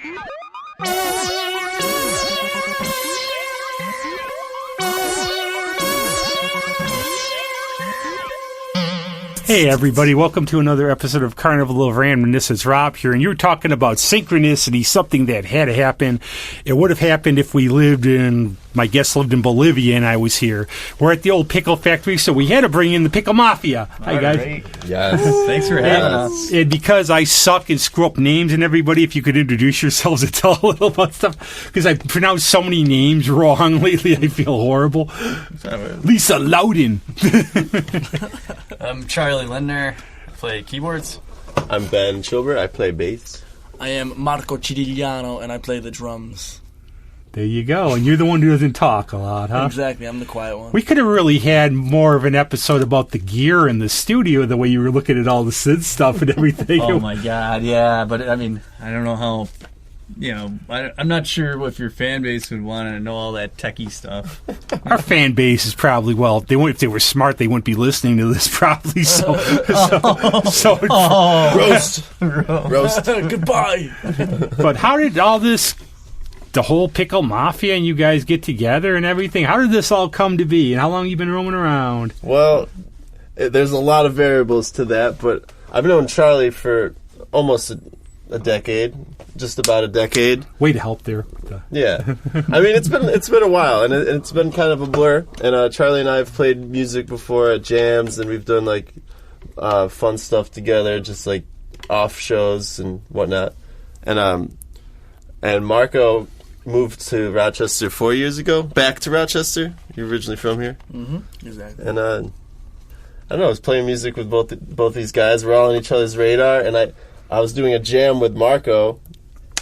Hey everybody, welcome to another episode of Carnival of Randomness. It's Rob here, and you're talking about synchronicity, something that had to happen. It would have happened if my guest lived in Bolivia and I was here. We're at the Old Pickle Factory, so we had to bring in the Pickle Mafia. Hi guys. Right. Yes. Thanks for having us. And because I suck and screw up names and everybody, if you could introduce yourselves and tell a little about stuff, because I've pronounced so many names wrong lately, I feel horrible. Lisa Loudon. I'm Charlie Lindner. I play keyboards. I'm Ben Chilbert. I play bass. I am Marco Cirigliano, and I play the drums. There you go. And you're the one who doesn't talk a lot, huh? Exactly. I'm the quiet one. We could have really had more of an episode about the gear in the studio, the way you were looking at all the synth stuff and everything. Oh, my God. Yeah, but, I mean, I don't know how... I'm not sure if your fan base would want to know all that techie stuff. Our fan base is probably, if they were smart, they wouldn't be listening to this probably. Roast. Goodbye. But how did all this, the whole Pickle Mafia and you guys get together and everything, how did this all come to be? And how long have you been roaming around? Well, there's a lot of variables to that, but I've known Charlie for almost a decade. Just about a decade. Way to help there. Yeah, I mean it's been a while, and it's been kind of a blur. And Charlie and I have played music before at jams, and we've done like fun stuff together, just like off shows and whatnot. And Marco moved to Rochester 4 years ago. Back to Rochester. You're originally from here. Mm-hmm. Exactly. And I don't know. I was playing music with both these guys. We're all on each other's radar, and I was doing a jam with Marco,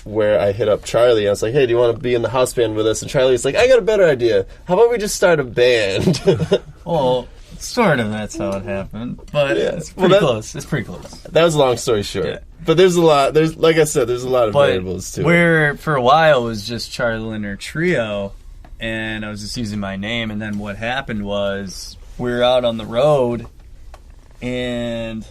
where I hit up Charlie. I was like, hey, do you want to be in the house band with us? And Charlie was like, I got a better idea. How about we just start a band? Well, sort of that's how it happened. But yeah. It's pretty close. It's pretty close. That was a long story short. Yeah. But there's a lot. Like I said, there's a lot of variables, too. Where, for a while, it was just Charlie Lindner Trio, and I was just using my name. And then what happened was we were out on the road, and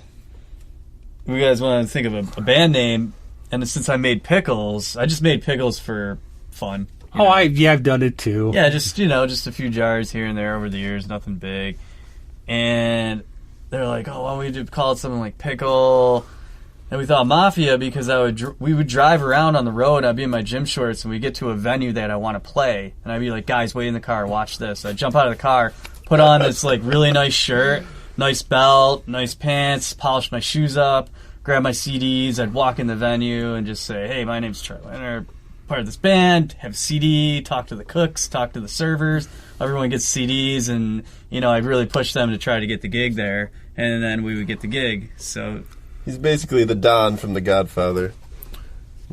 we guys wanted to think of a band name. And since I made pickles, I just made pickles for fun. I've done it too. Yeah, just a few jars here and there over the years, nothing big. And they're like, oh, why don't we call it something like Pickle? And we thought Mafia because we would drive around on the road. I'd be in my gym shorts, and we'd get to a venue that I want to play. And I'd be like, guys, wait in the car, watch this. I'd jump out of the car, put on this like really nice shirt, nice belt, nice pants, polish my shoes up, grab my CDs, I'd walk in the venue and just say, hey, my name's Charlie Lindner, part of this band, have a CD, talk to the cooks, talk to the servers, everyone gets CDs, and, I'd really push them to try to get the gig there, and then we would get the gig, so... He's basically the Don from The Godfather,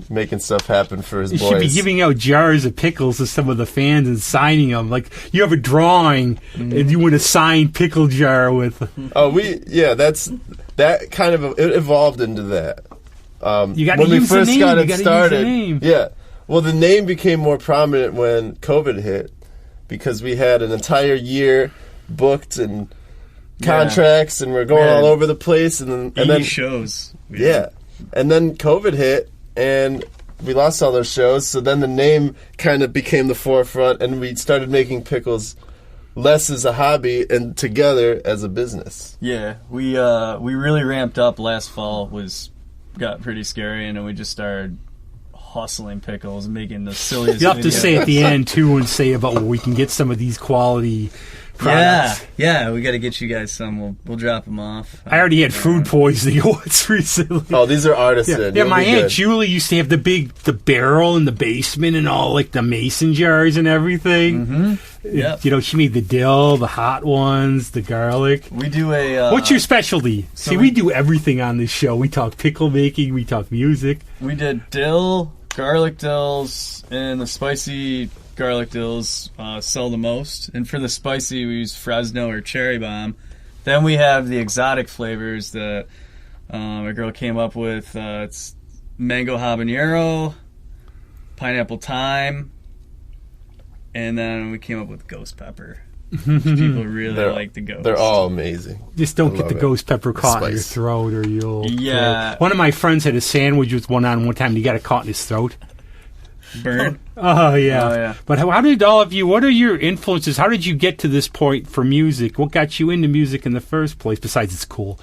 making stuff happen for his boys. You should be giving out jars of pickles to some of the fans and signing them. Like, you have a drawing, and you want a signed pickle jar with... That kind of it evolved into that. You got to use the name. Got it started. Yeah. Well, the name became more prominent when COVID hit because we had an entire year booked and contracts, and we're going all over the place, and then shows. Yeah, and then COVID hit, and we lost all those shows. So then the name kind of became the forefront, and we started making pickles less as a hobby and together as a business. Yeah, we really ramped up last fall. Got pretty scary, and then we just started hustling pickles and making the silliest. You have to say at the end too, and say about where we can get some of these quality products. Yeah, we got to get you guys some. We'll drop them off. I already had food poisoning once recently. Oh, these are artisan. Yeah, my Aunt Julie used to have the barrel in the basement and all like the mason jars and everything. Mm-hmm. Yep. She made the dill, the hot ones, the garlic. We do a... What's your specialty? See, we do everything on this show. We talk pickle making, we talk music. We did dill, garlic dills, and the spicy garlic dills sell the most. And for the spicy, we use Fresno or cherry bomb. Then we have the exotic flavors that a girl came up with. It's mango habanero, pineapple thyme, and then we came up with ghost pepper. People really like the ghost. They're all amazing. Just don't get the ghost pepper caught in your throat, or you'll... Yeah. One of my friends had a sandwich with one on one time, and he got it caught in his throat. Burn. Oh yeah. Oh, yeah. But how did all of you? What are your influences? How did you get to this point for music? What got you into music in the first place? Besides, it's cool.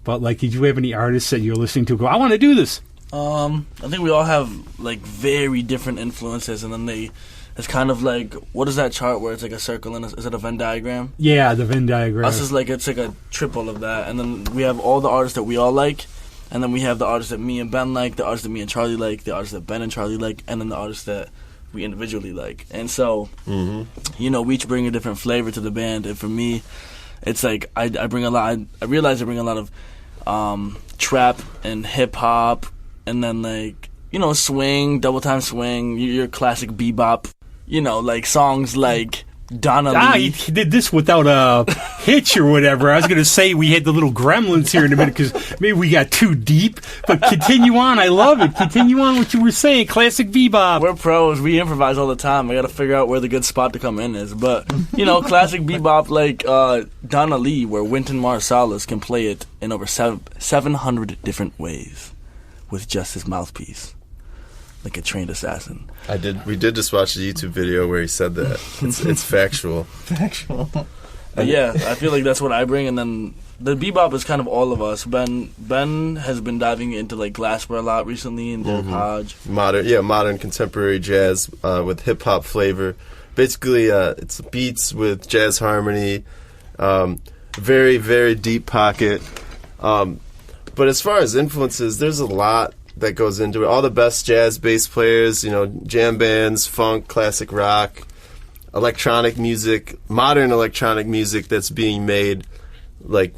But like, did you have any artists that you're listening to? Go, I want to do this. I think we all have like very different influences, and then it's kind of like, what is that chart where it's like a circle and is it a Venn diagram? Yeah, the Venn diagram. Us is like, it's like a triple of that, and then we have all the artists that we all like, and then we have the artists that me and Ben like, the artists that me and Charlie like, the artists that Ben and Charlie like, and then the artists that we individually like. And so, you know, we each bring a different flavor to the band, and for me, it's like I bring a lot. I realize I bring a lot of trap and hip hop, and then like, you know, swing, double time swing, your classic bebop, you know, like songs like Donna Lee. He did this without a hitch or whatever. I was going to say we had the little gremlins here in a minute because maybe we got too deep. But continue on. I love it. Continue on what you were saying. Classic bebop. We're pros. We improvise all the time. I got to figure out where the good spot to come in is. But, you know, classic bebop like Donna Lee, where Wynton Marsalis can play it in over 700 different ways with just his mouthpiece, like a trained assassin. We did just watch a YouTube video where he said that. It's factual. Factual. But yeah, I feel like that's what I bring, and then the bebop is kind of all of us. Ben has been diving into like Glasper a lot recently, and Derek Hodge. Modern contemporary jazz with hip hop flavor. Basically, it's beats with jazz harmony. Very, very deep pocket. But as far as influences, there's a lot that goes into it. All the best jazz bass players, you know, jam bands, funk, classic rock, electronic music, modern electronic music that's being made, like,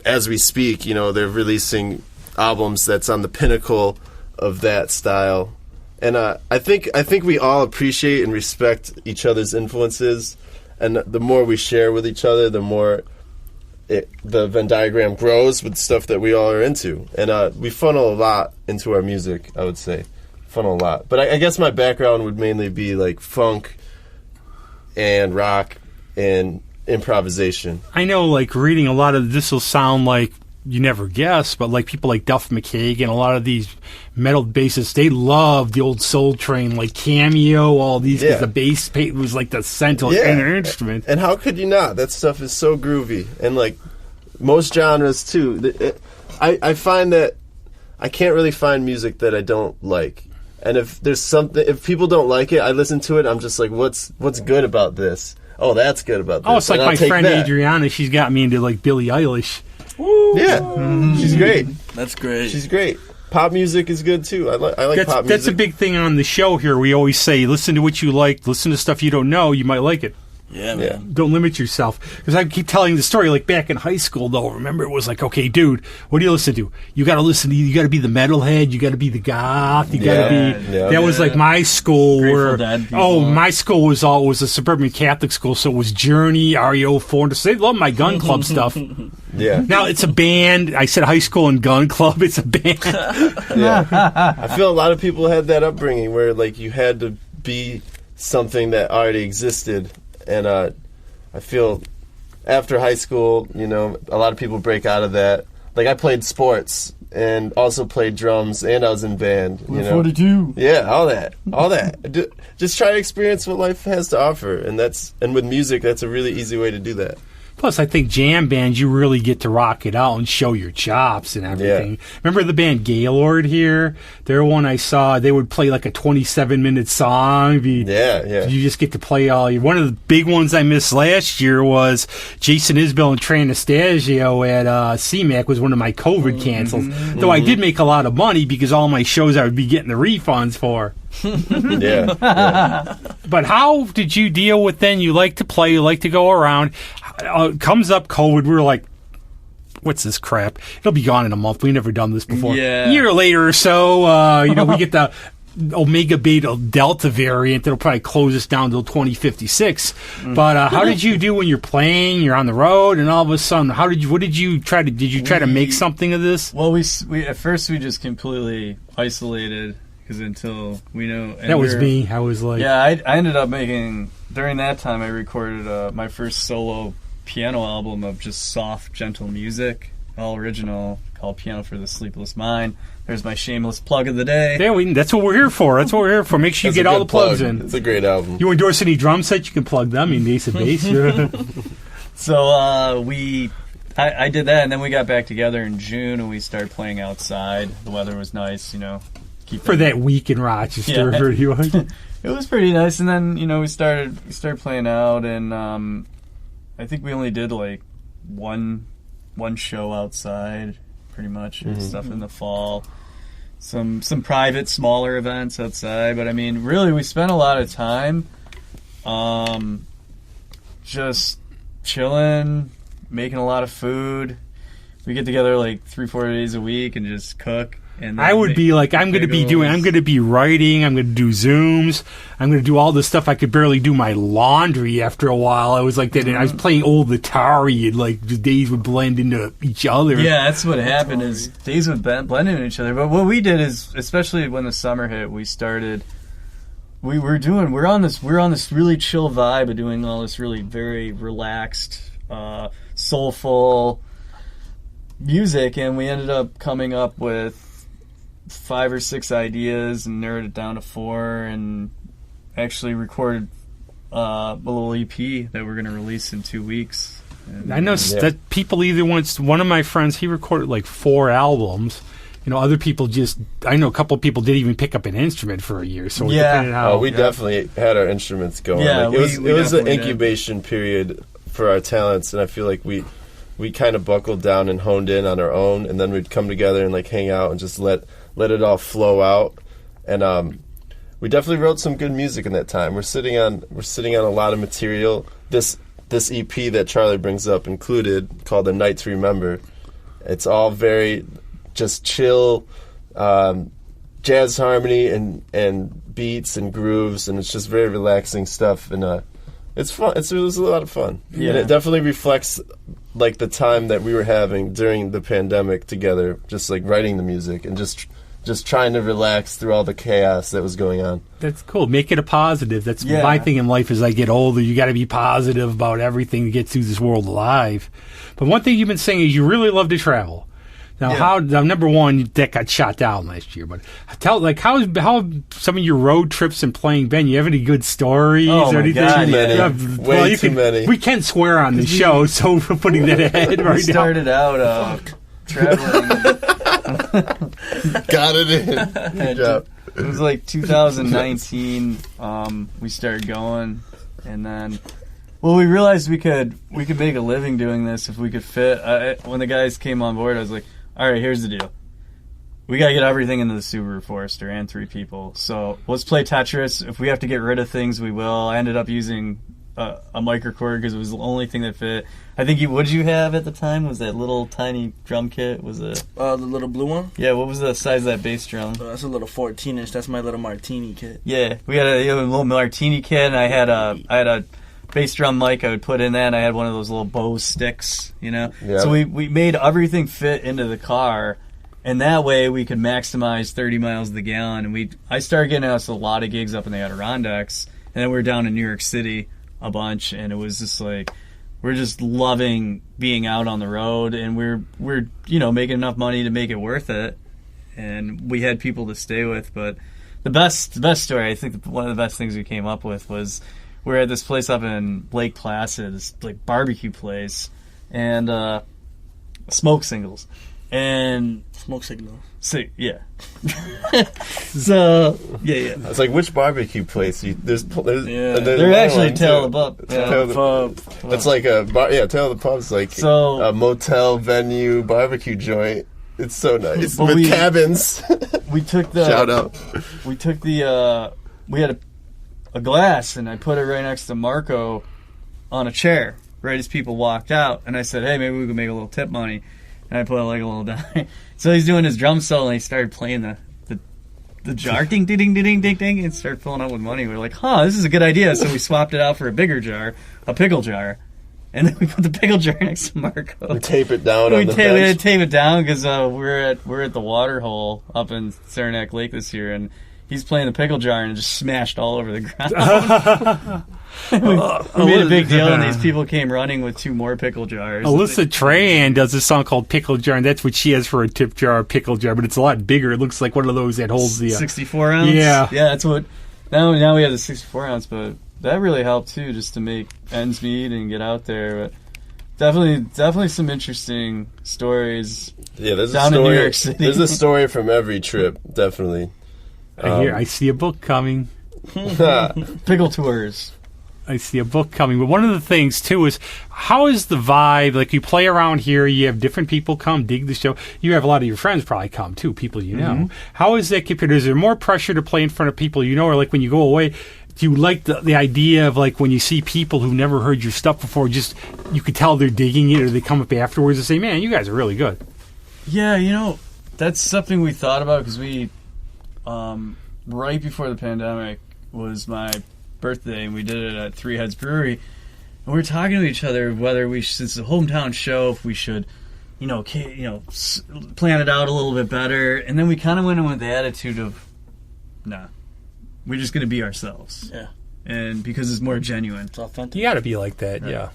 as we speak. You know, they're releasing albums that's on the pinnacle of that style. And I think we all appreciate and respect each other's influences, and the more we share with each other, the more the Venn diagram grows with stuff that we all are into. And we funnel a lot into our music, I would say. Funnel a lot. But I guess my background would mainly be like funk and rock and improvisation. I know, like, reading a lot of this will sound like you never guess, but like people like Duff McKagan, a lot of these metal bassists, they love the old Soul Train, like Cameo, all these, because the bass was like the central instrument. And how could you not? That stuff is so groovy. And like most genres too. I find that I can't really find music that I don't like. And if there's something, if people don't like it, I listen to it, I'm just like, what's good about this? Oh, that's good about this. Oh, it's like my friend Adriana, she's got me into like Billie Eilish. Woo. Yeah, she's great. That's great. She's great. Pop music is good too. I like pop music. That's a big thing on the show here. We always say, listen to what you like, listen to stuff you don't know, you might like it. Yeah, man. Don't limit yourself. Because I keep telling the story, like back in high school, though, remember, it was like, okay, dude, what do you listen to? You got to be the metalhead, you got to be the goth, you got to be... Yeah. That was like my school. Grateful Dead people. My school was a suburban Catholic school, so it was Journey, REO4, so they love my gun club stuff. Yeah. Now, it's a band. I said high school and gun club, it's a band. Yeah. I feel a lot of people had that upbringing where, like, you had to be something that already existed. And I feel after high school, you know, a lot of people break out of that. Like, I played sports and also played drums, and I was in band. You know? 42. Yeah, all that. Just try to experience what life has to offer, and with music, that's a really easy way to do that. Plus, I think jam bands, you really get to rock it out and show your chops and everything. Yeah. Remember the band Gaylord here? They're one I saw. They would play like a 27-minute song. Yeah. You just get to play all your... One of the big ones I missed last year was Jason Isbell and Trey Anastasio at CMAC was one of my COVID cancels. Though I did make a lot of money because all my shows I would be getting the refunds for. Yeah. But how did you deal with then? You like to play, you like to go around. Comes up COVID, we were like, what's this crap? It'll be gone in a month. We've never done this before. Yeah. A year later or so, we get the Omega Beta Delta variant that'll probably close us down till 2056. But how did you do when you're playing, you're on the road, and all of a sudden, what did you try to make something of this? Well, we at first we just completely isolated. Because until we know... That was me. I was like... Yeah, I ended up making... During that time, I recorded my first solo piano album of just soft, gentle music, all original. called Piano for the Sleepless Mind. There's my shameless plug of the day. Yeah, that's what we're here for. That's what we're here for. Make sure you get all the plugs in. It's a great album. You endorse any drum sets, you can plug them. I mean, Ace of Base. So I did that, and then we got back together in June, and we started playing outside. The weather was nice, For that week in Rochester. Yeah. It was pretty nice, and then we started playing out, and I think we only did like one show outside, pretty much, and stuff in the fall. Some private, smaller events outside, but I mean, really, we spent a lot of time just chilling, making a lot of food. We get together like 3-4 days a week and just cook. And I would be like, I'm going to be writing, I'm going to do Zooms, I'm going to do all this stuff. I could barely do my laundry after a while. I was like that, and I was playing old Atari, and like the days would blend into each other. Yeah, that's what happened, is days would blend into each other. But what we did is, especially when the summer hit, we're on this really chill vibe of doing all this really very relaxed, soulful music, and we ended up coming up with 5 or 6 ideas and narrowed it down to 4, and actually recorded a little EP that we're going to release in 2 weeks. And I know that people one of my friends, he recorded like 4 albums. Other people I know a couple of people didn't even pick up an instrument for a year. So we definitely had our instruments going. Yeah, it was an incubation period for our talents, and I feel like we kind of buckled down and honed in on our own, and then we'd come together and like hang out and just let it all flow out. And we definitely wrote some good music in that time. We're sitting on a lot of material. This EP that Charlie brings up included, called A Night to Remember. It's all very just chill, jazz harmony and beats and grooves, and it's just very relaxing stuff. And it's fun. It was a lot of fun. Yeah. And it definitely reflects like the time that we were having during the pandemic together, just like writing the music and just trying to relax through all the chaos that was going on. That's cool. Make it a positive. That's my thing in life. As I get older, you got to be positive about everything to get through this world alive. But one thing you've been saying is you really love to travel. Now, number one, that got shot down last year. But how some of your road trips and playing been? You have any good stories or anything? Way too many. We can't swear on the show, so we're putting that ahead right now. We started out traveling. Got it in. Good job. It was like 2019. We started going, and then, we realized we could make a living doing this if we could fit. When the guys came on board, I was like, all right, here's the deal. We got to get everything into the Subaru Forester and 3 people. So let's play Tetris. If we have to get rid of things, we will. I ended up using a microcord because it was the only thing that fit. I think what did you have at the time? Was that little tiny drum kit? Was it the little blue one? Yeah. What was the size of that bass drum? That's a little 14-inch. That's my little martini kit. Yeah, we had a little martini kit, and I had a bass drum mic I would put in that, and I had one of those little Bose sticks, Yep. So we made everything fit into the car, and that way we could maximize 30 miles to the gallon. And I started getting us a lot of gigs up in the Adirondacks, and then we were down in New York City a bunch, and it was just like, we're just loving being out on the road, and we're making enough money to make it worth it, and we had people to stay with. But the best story, I think one of the best things we came up with was, we're at this place up in Lake Placid, this like barbecue place, and smoke signals. And smoke signals. Yeah. So yeah. It's like, which barbecue place? There's they're actually Tail of the Pub. It's like a bar. Yeah, Tail of the Pub's like a motel venue barbecue joint. It's so nice with cabins. We took the shout out. We took the we had a glass, and I put it right next to Marco on a chair right as people walked out, and I said, hey, maybe we could make a little tip money. And I put like a little dime. So he's doing his drum solo, and he started playing the jar, ding, ding, ding, ding, ding, ding, and started filling up with money. We're like, this is a good idea. So we swapped it out for a bigger jar, a pickle jar. And then we put the pickle jar next to Marco. We tape it down on the bench. We had to tape it down because we're at the water hole up in Saranac Lake this year, and he's playing the pickle jar and it just smashed all over the ground. we made a big deal, and these people came running with 2 more pickle jars. Alyssa Trahan does a song called Pickle Jar, and that's what she has for a tip jar, a pickle jar, but it's a lot bigger. It looks like one of those that holds the... 64 ounce? Yeah. Yeah, that's what... Now we have the 64 ounce, but that really helped, too, just to make ends meet and get out there. But definitely some interesting stories. Yeah, there's down a story. In New York City. There's a story from every trip, definitely. I see a book coming. Pickle tours. I see a book coming. But one of the things, too, is how is the vibe? Like, you play around here, you have different people come, dig the show. You have a lot of your friends probably come, too, people you know. How is that compared? Is there more pressure to play in front of people you know? Or, like, when you go away, do you like the idea of, like, when you see people who never heard your stuff before, just you could tell they're digging it, or they come up afterwards and say, man, you guys are really good? Yeah, that's something we thought about because we, right before the pandemic was my birthday, and we did it at Three Heads Brewery, and we were talking to each other whether we should, it's a hometown show, if we should, plan it out a little bit better, and then we kind of went in with the attitude of, nah, we're just going to be ourselves. Yeah. And because it's more genuine. It's authentic. You got to be like that, yeah.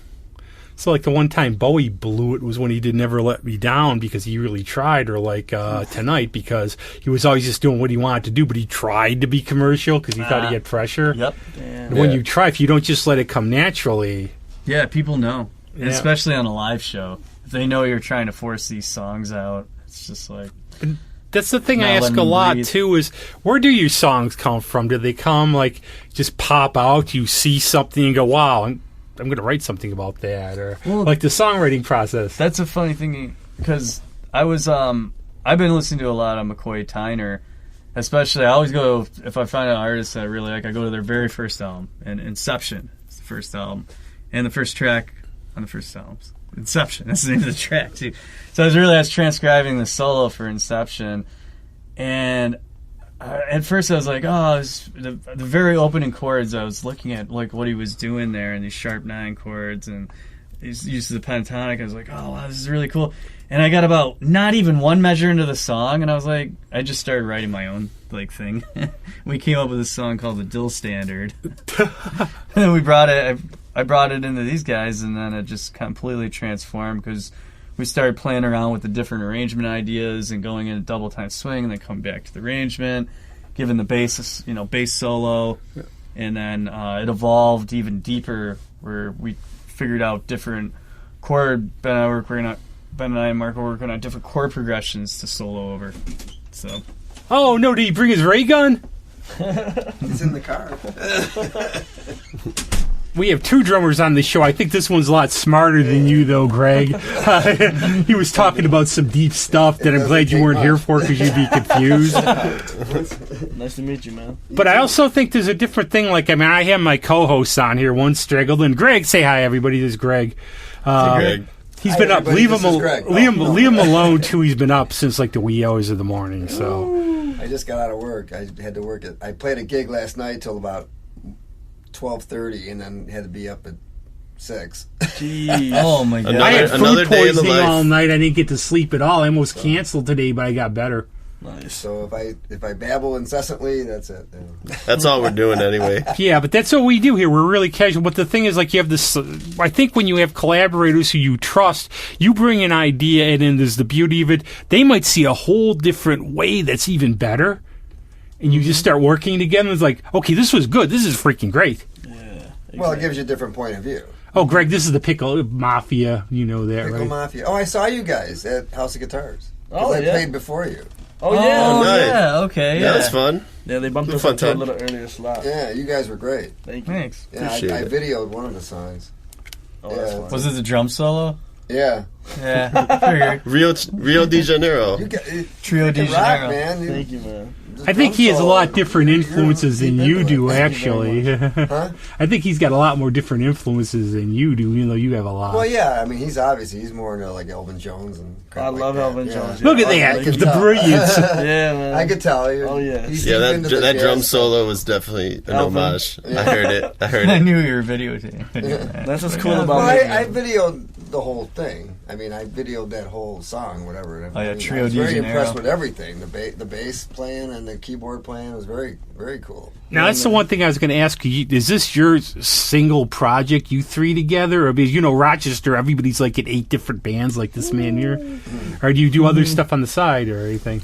So, like, the one time Bowie blew it was when he did Never Let Me Down because he really tried, or like Tonight because he was always just doing what he wanted to do, but he tried to be commercial because he thought he had pressure. Yep. And when you try, if you don't just let it come naturally... Yeah, people know. Yeah. Especially on a live show. If they know you're trying to force these songs out, it's just like... That's the thing Not I ask letting a them lot, breathe. too, is where do your songs come from? Do they come, like, just pop out, you see something and go, wow, I'm going to write something about that, or like the songwriting process? That's a funny thing, because I've been listening to a lot of McCoy Tyner, especially, I always go, if I find an artist that I really like, I go to their very first album, and Inception is the first album, and the first track on the first album. Inception, that's the name of the track, too. So I was transcribing the solo for Inception, and at first I was like, the very opening chords, I was looking at like what he was doing there, and these sharp 9 chords, and he's used the pentatonic. I was like, oh wow, this is really cool. And I got about not even one measure into the song, and I was like, I just started writing my own like thing. We came up with a song called the Dill Standard, and then we brought it. I brought it into these guys, and then it just completely transformed because we started playing around with the different arrangement ideas and going into double time swing, and then coming back to the arrangement, giving the bass solo, and then it evolved even deeper where we figured out different chord. Ben and I and Marco were working on different chord progressions to solo over. So. Oh no! Did he bring his ray gun? It's in the car. We have 2 drummers on the show. I think this one's a lot smarter than you, though, Greg. He was talking about some deep stuff that I'm glad you weren't here for because you'd be confused. Nice to meet you, man. But I also think there's a different thing. Like, I have my co-hosts on here. One straggled, and Greg, say hi, everybody. This is Greg. Greg. He's Hi, been up. everybody. This is Greg. Leave him alone, too. He's been up since, like, the wee hours of the morning. So I just got out of work. I had to work I played a gig last night till about 12:30, and then had to be up at 6. Jeez. Oh my god! I had Another food day in the poisoning life. all night. I didn't get to sleep at all. I almost canceled today, but I got better. Nice. So if I babble incessantly, that's it. That's all we're doing anyway. Yeah, but that's what we do here. We're really casual. But the thing is, like, you have this... I think when you have collaborators who you trust, you bring an idea, and then there's the beauty of it. They might see a whole different way that's even better. And you just start working together. And it's like, okay, this was good. This is freaking great. Yeah. Exactly. Well, it gives you a different point of view. Oh, Greg, this is the Pickle Mafia. You know that, Pickle right? Mafia. Oh, I saw you guys at House of Guitars. 'Cause Oh, I yeah. played before you. Oh, yeah. Oh, nice. yeah, okay. Yeah, that's fun. Yeah, they bumped us Fun up to a time. little earlier slot. Yeah, you guys were great. Thank you. Thanks. Yeah, Appreciate I it. videoed one of the songs. Oh, that's Yeah. fun. Was it the drum solo? Yeah. Yeah, I figured. Rio de Janeiro. You got, Trio de you rock, Janeiro. man. Thank you, man. I think he has a lot different influences than you do, actually. Huh? I think he's got a lot more different influences than you do, even though you have a lot. Well, yeah. I mean, he's more into like Elvin Jones and crap I like love that. Elvin Yeah. Jones. Look at I that, can the tell. brilliance. Yeah, man. I could tell. Oh, yeah. He's Yeah, deep into the that drum jazz solo was definitely an Elvin. homage. I heard it. I knew you were videotaping. That's what's cool stuff. about Well, me. I videoed the whole thing. I mean, I videoed that whole song, whatever. Oh, yeah, I mean, Trio I was very de impressed Janeiro. with everything. The bass playing and the keyboard playing was very, very cool. Now, that's the one thing I was going to ask you. Is this your single project, you three together? Or because, Rochester, everybody's like in 8 different bands like this man here. Or do you do other stuff on the side or anything?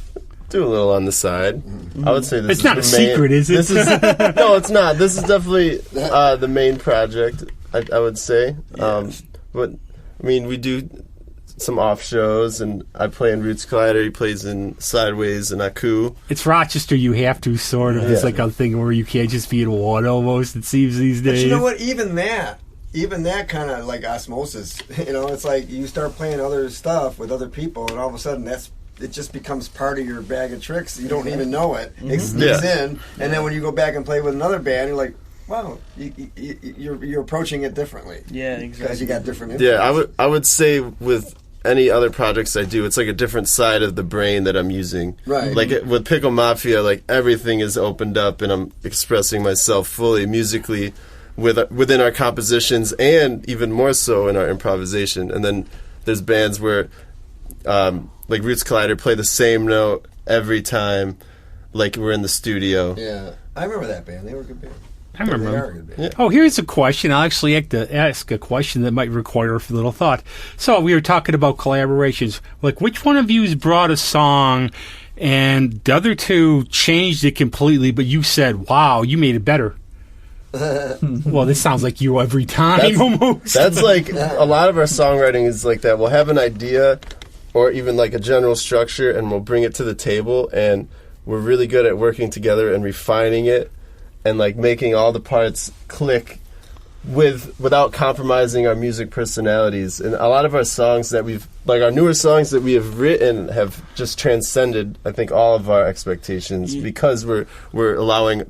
Do a little on the side. I would say this It's is not the a main, secret, is it? This is no, it's not. This is definitely the main project. I would say. But I mean, we do some off shows, and I play in Roots Collider. He plays in Sideways and Aku. It's Rochester, you have to, sort of. It's like a thing where you can't just be in one almost, it seems, these days. But you know what? Even that kind of like osmosis. It's like you start playing other stuff with other people, and all of a sudden it just becomes part of your bag of tricks. You don't even know it. It sneaks in, and then when you go back and play with another band, you're like, wow, you're approaching it differently. Yeah, exactly. Because you got different influences. Yeah, I would say with any other projects I do, it's like a different side of the brain that I'm using. Right. Like with Pickle Mafia, like everything is opened up, and I'm expressing myself fully musically within our compositions, and even more so in our improvisation. And then there's bands where, like Roots Collider, play the same note every time, like we're in the studio. Yeah, I remember that band. They were a good band. I remember. They are a good band. Oh, here's a question. I'll actually have to ask a question that might require a little thought. So we were talking about collaborations. Like, which one of you brought a song and the other two changed it completely, but you said, wow, you made it better? Well, this sounds like you every time almost. That's like a lot of our songwriting is like that. We'll have an idea or even like a general structure, and we'll bring it to the table, and we're really good at working together and refining it and like making all the parts click without compromising our music personalities. And a lot of our songs that our newer songs that we have written have just transcended, I think, all of our expectations because we're allowing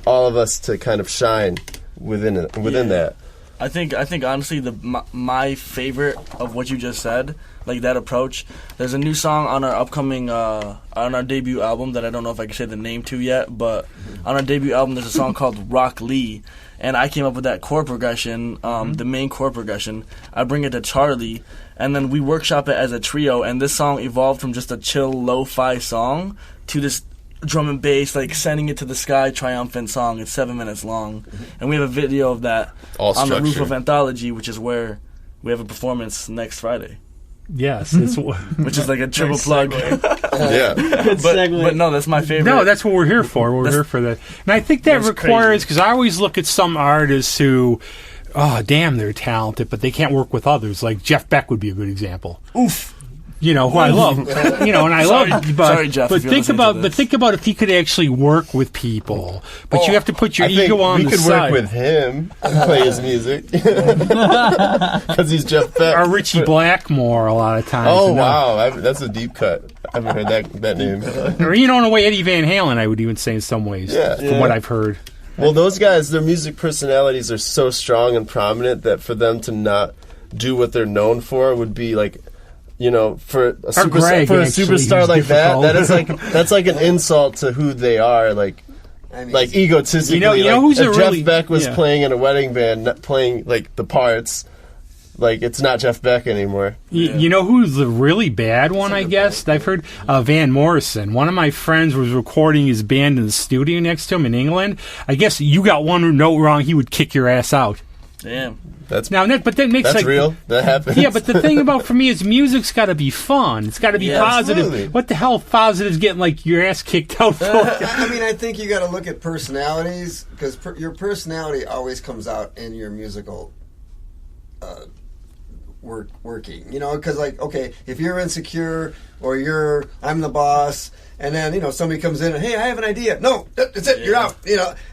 all of us to kind of shine within that. I think honestly my favorite of what you just said, like that approach. There's a new song on our upcoming on our debut album that I don't know if I can say the name to yet, but on our debut album there's a song called Rock Lee, and I came up with that chord progression, the main chord progression. I bring it to Charlie, and then we workshop it as a trio, and this song evolved from just a chill lo-fi song to this drum and bass, like sending it to the sky triumphant song. It's 7 minutes long, and we have a video of that All on the roof structured. of Anthology, which is where we have a performance next Friday, Yes. It's, which is like a triple plug. Yeah. but no, that's my favorite. no, that's what we're here for. We're here for that. And I think that That's requires, crazy. because I always look at some artists who, oh, damn, they're talented, but they can't work with others. Like Jeff Beck would be a good example. Oof. Who I love, and I Sorry. love. But, Sorry, Jeff, but if you're think listening to about, this. think about if he could actually work with people. But you have to put your I think ego on we the could side. work with him and play his music because he's Jeff Beck. Or Richie Blackmore a lot of times. Oh And, wow, that's a deep cut. I haven't heard that name. Or in a way, Eddie Van Halen, I would even say in some ways, Yeah. from what I've heard. Well, those guys, their music personalities are so strong and prominent that for them to not do what they're known for would be like, for a Greg, for a actually, superstar who's like difficult. that is like that's like an insult to who they are. Like egotistically. You know like, who's if a Jeff really- Beck was yeah. playing in a wedding band, not playing like the parts, like it's not Jeff Beck anymore. You know who's the really bad one, I guess? I've heard Van Morrison. One of my friends was recording his band in the studio next to him in England. I guess you got one note wrong, he would kick your ass out. Damn. That's But that makes that's real. That happens. Yeah, but the thing about for me is music's got to be fun. It's got to be positive. absolutely. What the hell positive's getting like your ass kicked out for? I mean, I think you got to look at personalities because your personality always comes out in your musical working. Because like, okay, if you're insecure or I'm the boss, and then somebody comes in and hey, I have an idea. No, that's it. You're out.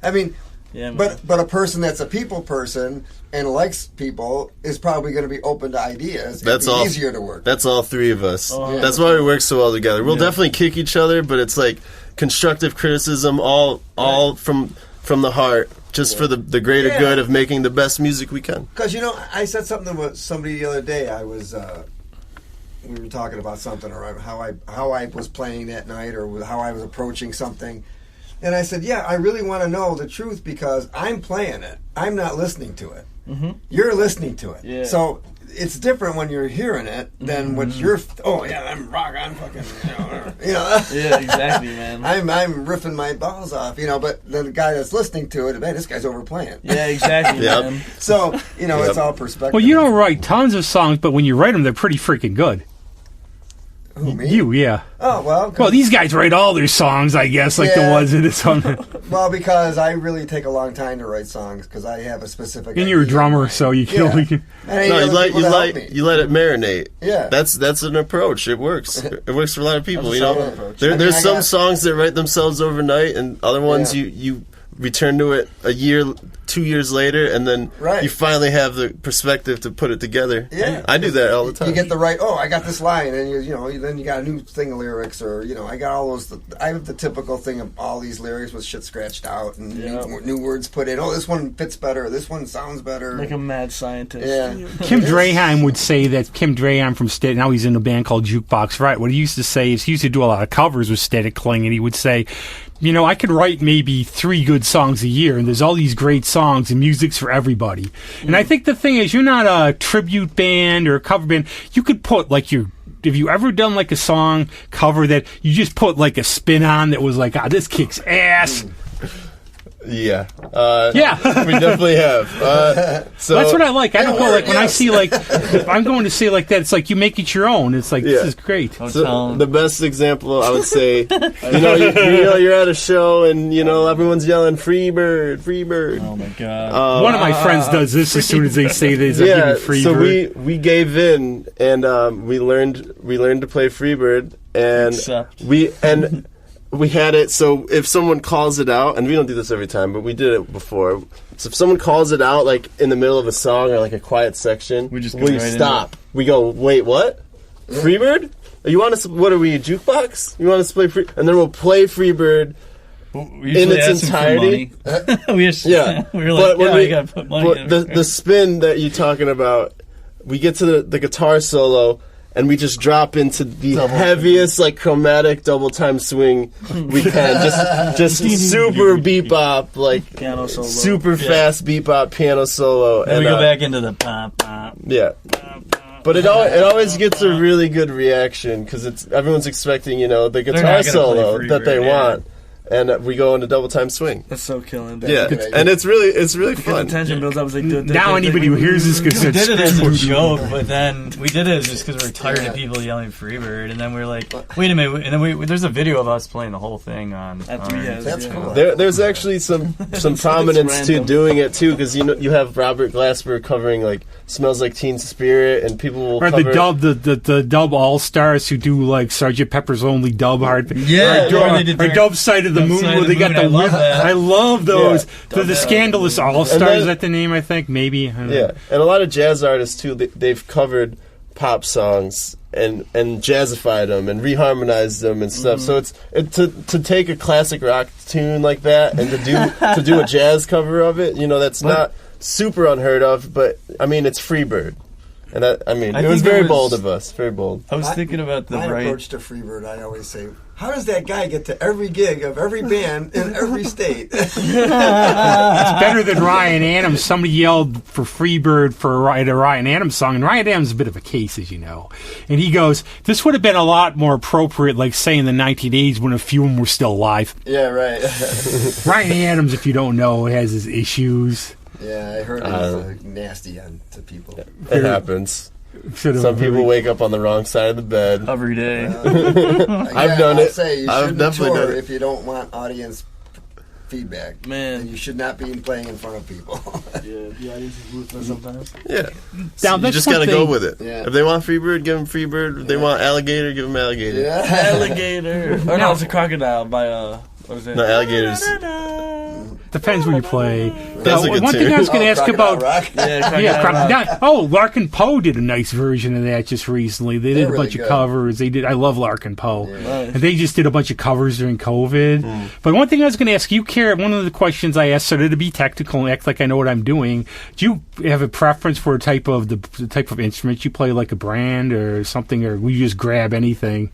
I mean. Yeah, man. But a person that's a people person and likes people is probably going to be open to ideas. That's It'd be all. easier to work. That's all three of us. Oh, yeah. That's why we work so well together. We'll definitely kick each other, but it's like constructive criticism, all from the heart, just for the greater good of making the best music we can. Because I said something with somebody the other day. I was we were talking about something or how I was playing that night or how I was approaching something. And I said, I really want to know the truth because I'm playing it. I'm not listening to it. Mm-hmm. You're listening to it. Yeah. So it's different when you're hearing it than what you're. Oh yeah, I'm rock. I'm fucking. Yeah, exactly, man. I'm riffing my balls off, but the guy that's listening to it, man, this guy's overplaying. Yeah, exactly, Yep. man. So it's all perspective. Well, you don't write tons of songs, but when you write them, they're pretty freaking good. Who, me? You, yeah. Oh Well, these guys write all their songs, I guess, like the Yeah. ones in this song. Well, because I really take a long time to write songs because I have a specific. And you're a idea. drummer, so you can only. And I need No, other people to help me. you let it marinate. Yeah. That's an approach. It works. It works for a lot of people. That's a You know, solid approach. there's I mean, I some got- songs that write themselves overnight, and other ones Yeah. you return to it a year, 2 years later, and then Right. you finally have the perspective to put it together. Yeah. I do that all the time. You get the right. Oh, I got this line, and then you got a new thing of lyrics, or I got all those. I have the typical thing of all these lyrics with shit scratched out and new words put in. Oh, this one fits better. This one sounds better. Like a mad scientist. Yeah. Kim Draheim would say that Kim Draheim from Static, now he's in a band called Jukebox, right? What he used to say is he used to do a lot of covers with Static Kling, and he would say, I could write maybe 3 good songs a year, and there's all these great songs, and music's for everybody. And I think the thing is, you're not a tribute band or a cover band. You could put, have you ever done, a song cover that you just put, a spin on that was like, this kicks ass? Yeah. Yeah. We definitely have. So That's what I like. I don't go, when I yes. see, if I'm going to say like that, it's like you make it your own. It's like, this Yeah. is great. So the best example, I would say, you're at a show and everyone's yelling "Free Bird, Free Bird." Oh my god. One of my friends does this as soon as they say this. I give Yeah, you free so bird. we gave in and we learned to play Freebird, and Accept. we had it so if someone calls it out, and we don't do this every time, but we did it before. So if someone calls it out in the middle of a song or a quiet section, We just go we right into stop. We go, wait, what? Freebird? You want us? What are we? A jukebox? You want us to play Free? And then we'll play Freebird. We in usually its ask them for entirety? money. We just, Yeah, we were like, when you gotta put money in. the spin that you're talking about, we get to the guitar solo, and we just drop into the heaviest chromatic double time swing we can. just super bebop, Piano solo. super fast bebop piano solo, Then and we go back into the pop, pop. yeah. But it always gets a really good reaction because everyone's expecting the not guitar gonna solo play that they Freebird, yeah. want, and we go into double time swing. That's so killing. Yeah, great. and it's really Because fun. the tension builds up. It's like, Now anybody who hears this gets We did it as a screwed. joke, but then we did it just because we were tired of people yelling Freebird, and then we were like, wait a minute, and then there's a video of us playing the whole thing on At our- 3 years. That's yeah. cool. There's actually some prominence to random. doing it too, because you have Robert Glasper covering "Smells Like Teen Spirit," and people will Or cover the dub all stars who do Sgt. Pepper's Only dub hard. Yeah, or, they did or Dub Side of the Dub Moon Side where of they the got Moon, the I love that. I love those. Yeah. The Scandalous All And Stars. then- Is that the name? I think maybe. I don't know. Yeah, and a lot of jazz artists too. They've covered pop songs and jazzified them and reharmonized them and stuff. So to take a classic rock tune like that and to do a jazz cover of it, that's not super unheard of. But I mean, it's Freebird, and it was think very it was- bold of us. Very bold. I was thinking about the My right. approach to Freebird, I always say, how does that guy get to every gig of every band in every state? It's better than Ryan Adams. Somebody yelled for Freebird for a Ryan Adams song, and Ryan Adams is a bit of a case, as you know. And he goes, this would have been a lot more appropriate, say, in the 1980s when a few of them were still alive. Yeah, right. Ryan Adams, if you don't know, has his issues. Yeah, I heard it's nasty to people. It happens. Sort of Some people wake up on the wrong side of the bed. Every day. I've done it. Say you I've shouldn't definitely tour done it. if you don't want audience feedback. Man. And you should not be playing in front of people. Yeah, the audience is ruthless sometimes. Yeah. Now, You that's just gotta something- go with it. Yeah. If they want Freebird, give them Freebird. If they want alligator, give them alligator. yeah. Alligator. Oh no, it's a crocodile by what is it? No, alligators. Depends where you play. That's a good one thing tune. I was going to ask Crocodile about. Rock. Yeah, Yeah, crocodile. Larkin Poe did a nice version of that just recently. They did They're a really bunch of good. covers. I love Larkin Poe. Nice. And they just did a bunch of covers during COVID. But one thing I was going to ask you, Kara, one of the questions I asked, sort of to be technical and act like I know what I'm doing, do you have a preference for the type of instrument you play, like a brand or something, or will you just grab anything?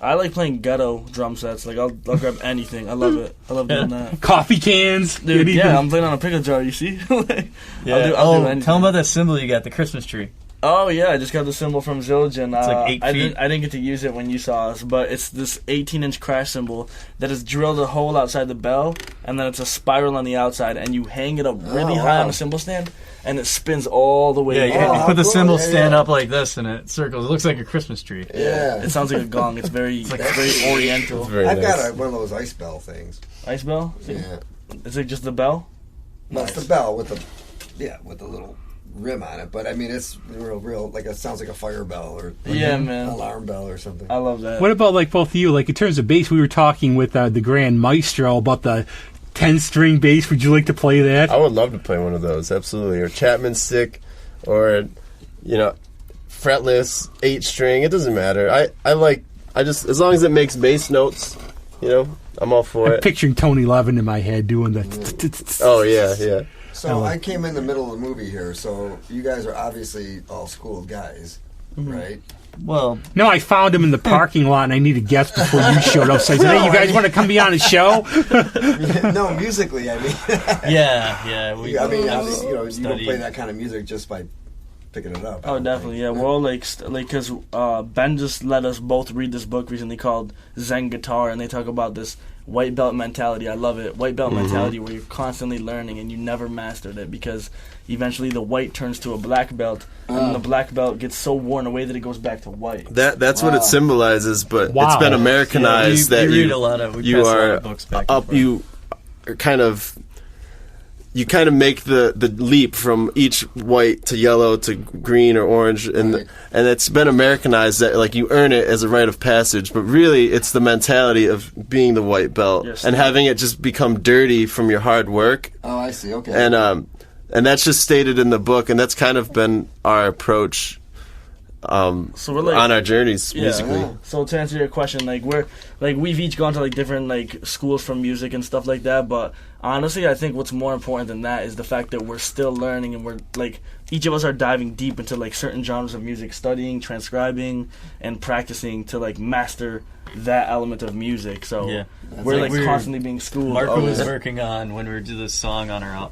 I like playing ghetto drum sets. Like I'll grab anything. I love it. I love doing that. Coffee cans. Dude, yeah, I'm playing on a pickle jar. You see? Like, Yeah. I'll do anything. Tell them about that symbol you got, the Christmas tree. Oh yeah, I just got the symbol from Zildjian. It's like 8 feet. I didn't get to use it when you saw us, but it's this 18-inch crash symbol that is drilled a hole outside the bell, and then it's a spiral on the outside, and you hang it up really high on a cymbal stand, and it spins all the way. Yeah, you put the cymbal stand up like this, and it circles. It looks like a Christmas tree. Yeah. It sounds like a gong. It's very oriental. It's very I've nice. got one of those ice bell things. Ice bell? Yeah. Is it just the bell? No, it's the bell with the little rim on it, but I mean it's real like it sounds like a fire bell or Man, alarm bell or something. I love that. What about like both of you? Like in terms of bass, we were talking with the Grand Maestro about the 10-string bass. Would you like to play that? I would love to play one of those, absolutely. Or Chapman stick, or fretless 8-string. It doesn't matter. I just as long as it makes bass notes, I'm all for I'm it. picturing Tony Levin in my head doing the. Oh yeah. So I came in the middle of the movie here, so you guys are obviously all schooled guys, right? Well, No, I found him in the parking lot, and I needed guests before you showed up. So I said, "Hey, you guys want to come be on the show?" No, musically, I mean. yeah. You don't play that kind of music just by picking it up. Oh, definitely, yeah. We're all because Ben just let us both read this book recently called Zen Guitar, and they talk about this white belt mentality. I love it. White belt mentality where you're constantly learning and you never mastered it because eventually the white turns to a black belt, and then the black belt gets so worn away that it goes back to white. That's what it symbolizes, but Wow. it's been Americanized we that read a lot of. We you pass a lot are of books back and up. forth. You are kind of make the leap from each white to yellow to green or orange, and it's been Americanized that like you earn it as a rite of passage, but really it's the mentality of being the white belt Yes. and having it just become dirty from your hard work, Oh, I see. Okay. and that's just stated in the book, and that's kind of been our approach. So we're like on our journeys musically. Yeah. So to answer your question, we've each gone to like different schools for music and stuff like that, but honestly I think what's more important than that is the fact that we're still learning, and we're each of us are diving deep into certain genres of music, studying, transcribing, and practicing to master that element of music. So Yeah. we're We're- constantly being schooled. Marco was working on when we were doing this song on our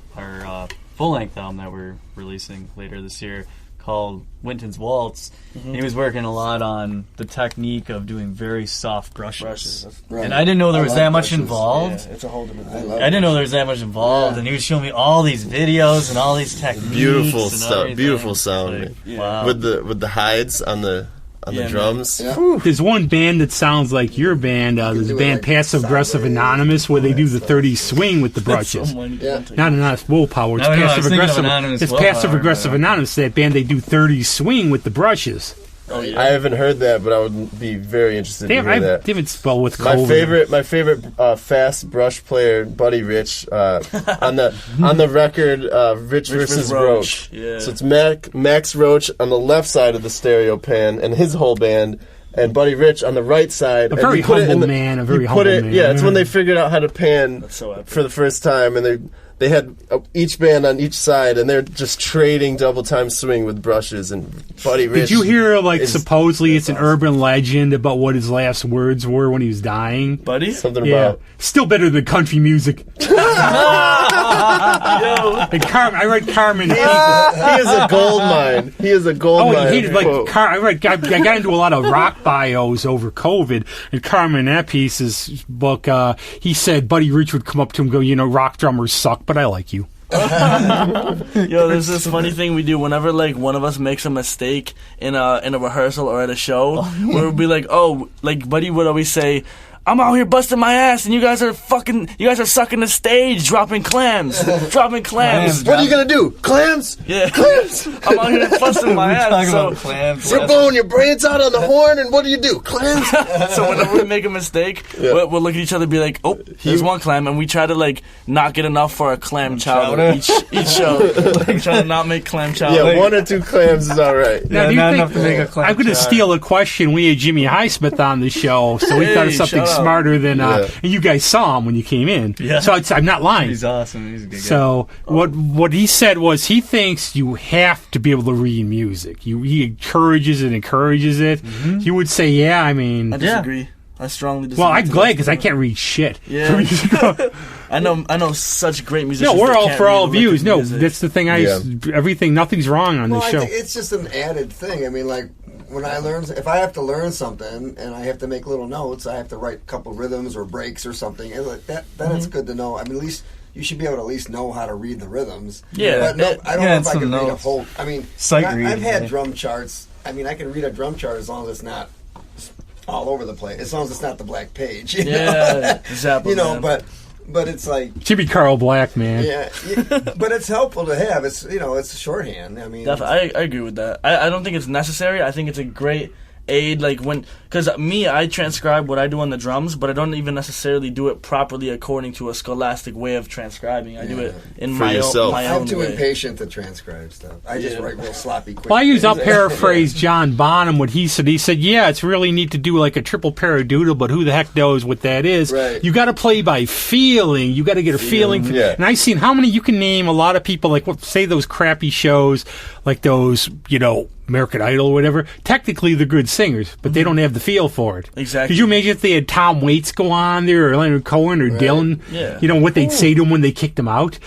full-length album that we're releasing later this year called Winton's Waltz. And he was working a lot on the technique of doing very soft brushes. Right. And I didn't know there was love that much brushes. involved. Yeah, it's a whole different thing. I didn't know there was that much involved, and he was showing me all these videos and all these techniques. Beautiful and stuff, everything. beautiful It's sound. like, wow. With the hides on the Yeah, drums. Yeah. There's one band that sounds like your band. There's a do it band, like Passive Aggressive sideways. Anonymous, where they do the 30s swing with the brushes. Yeah. Not Anonymous Willpower. It's No, I was Passive thinking of Aggressive. Anonymous It's Willpower, Passive Aggressive but- Anonymous. That band, they do 30s swing with the brushes. Oh yeah. I haven't heard that, but I would be very interested Damn, to hear I that. didn't spell with My COVID. favorite fast brush player, Buddy Rich, on the record, Rich versus Roach. Yeah. So it's Max Roach on the left side of the stereo pan, and his whole band, and Buddy Rich on the right side. A and very we put it in humble the- man, a you very put humble it- man. Yeah, it's when they figured out how to pan That's so epic. for the first time, and they had each band on each side, and they're just trading double time swing with brushes. And Buddy Rich. Did you hear, is- supposedly it's an that's awesome. urban legend about what his last words were when he was dying? Buddy? Something Yeah. about. Still better than country music. And Carmen, I read Carmen. He is a gold mine. He is a gold Oh, mine. he hated quote. I got into a lot of rock bios over COVID, and Carmen Appice's book, he said Buddy Rich would come up to him and go, rock drummers suck, but I like you. Yo, there's this funny thing we do whenever one of us makes a mistake in a rehearsal or at a show, where we'll be Buddy would always say, I'm out here busting my ass, and you guys are sucking the stage, dropping clams. What are you gonna do? Clams? Yeah. Clams? I'm out here busting my ass. Talking So, about clams. You're blowing your brains out on the horn, and what do you do? Clams? so whenever we make a mistake, we'll look at each other and be like, oh, there's one clam, and we try to not get enough for a clam chowder each show. We try to not make clam chowder. Yeah, 1 or 2 clams is all right. Now, do you not think- enough to make a clam I'm going to chowder. steal a question. We had Jimmy Highsmith on the show, so we thought of Hey, something shout out. smarter than. Yeah. And you guys saw him when you came in. Yeah. So I'm not lying. He's awesome. He's a good guy. So what he said was he thinks you have to be able to read music. He encourages it. Mm-hmm. You would say, yeah. I mean, I disagree. I strongly disagree. Well, I'm to glad that because I statement. can't read shit. Yeah. I know such great musicians. No, we're that all can't for all read views. electric No, music. that's the thing. Yeah. Nothing's wrong on Well, this I show. think it's just an added thing. I mean, like when I learn, if I have to learn something and I have to make little notes, I have to write a couple rhythms or breaks or something. And like that, then it's good to know. I mean, at least you should be able to at least know how to read the rhythms. Yeah. but no, I don't know if I some can read a notes. whole. I mean, Sight I've reading, had yeah. drum charts. I mean, I can read a drum chart as long as it's not all over the place. As long as it's not the black page. You know? Yeah, Zappa, you know, man. but it's like. Should be Carl Black, man. Yeah, but it's helpful to have. It's it's shorthand. I mean, Definitely, I agree with that. I don't think it's necessary. I think it's a great aid, like because I transcribe what I do on the drums, but I don't even necessarily do it properly according to a scholastic way of transcribing. I do it in For my yourself. own I'm too way. impatient to transcribe stuff. I just write real sloppy, quick. Well, I'll things. paraphrase John Bonham, what he said. He said, yeah, it's really neat to do like a triple paradiddle, but who the heck knows what that is? Right. You got to play by feeling. You got to get a feeling. Yeah. And I've seen how many, you can name a lot of people, like, say those crappy shows, like those, American Idol or whatever. Technically, they're good singers, but they don't have the feel for it. Exactly. Could you imagine if they had Tom Waits go on there, or Leonard Cohen, or Dylan? Yeah. What they'd say to him when they kicked him out?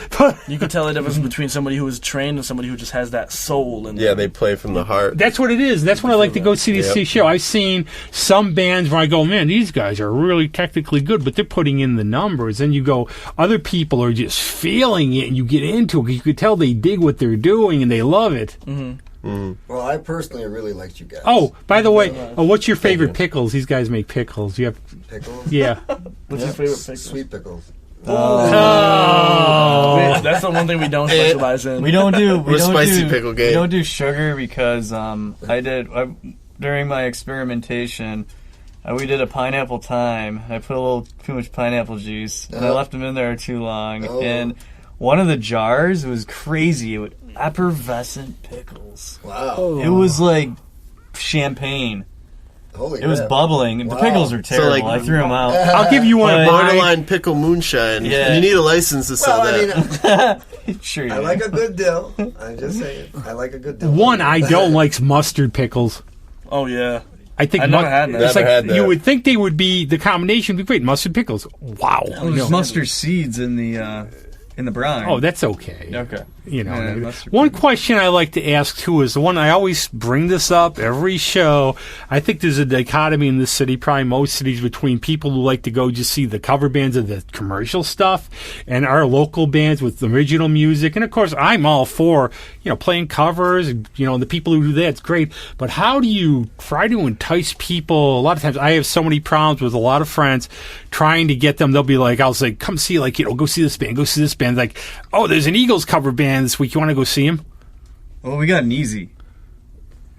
You can tell the difference between somebody who is trained and somebody who just has that soul. Yeah, they play from the heart. That's what it is. That's when I like to go see the Yep. show. I've seen some bands where I go, man, these guys are really technically good, but they're putting in the numbers. And you go, other people are just feeling it, and you get into it because you could tell they dig what they're doing and they love it. Well, I personally really liked you guys. Oh, by the way, what's your favorite pickles? These guys make pickles. You have, Pickles? yeah. What's your favorite pickle? Sweet pickles. That's the one thing we don't specialize in. We don't do. We're spicy pickle We game. don't do sugar because during my experimentation, we did a pineapple thyme. I put a little too much pineapple juice, and I left them in there too long. Oh. And one of the jars was crazy. It was effervescent pickles. Wow. It was like champagne. Holy It was crap. bubbling. The Wow. pickles are terrible. like- I threw them out. I'll give you one of mine. Borderline pickle moonshine. Yeah. You need a license to sell Well, I that. mean, Sure. I like a good dill. I'm just saying. I like a good dill. One I don't like mustard pickles. Oh yeah. I think I've never had that. it's Never like had that. you would think they would be, the combination would be great. Mustard pickles. Wow. There's No. mustard seeds in the brine. Oh, that's okay. okay. Yeah, mustard one question I like to ask too is the one I always bring this up every show. I think there's a dichotomy in this city, probably most cities, between people who like to go just see the cover bands of the commercial stuff and our local bands with original music. And of course, I'm all for playing covers. The people who do that, it's great. But how do you try to entice people? A lot of times, I have so many problems with a lot of friends trying to get them. They'll be like, I'll say, come see, go see this band, go see this band. Like, oh, there's an Eagles cover band this week. You want to go see him? Well, we got an easy.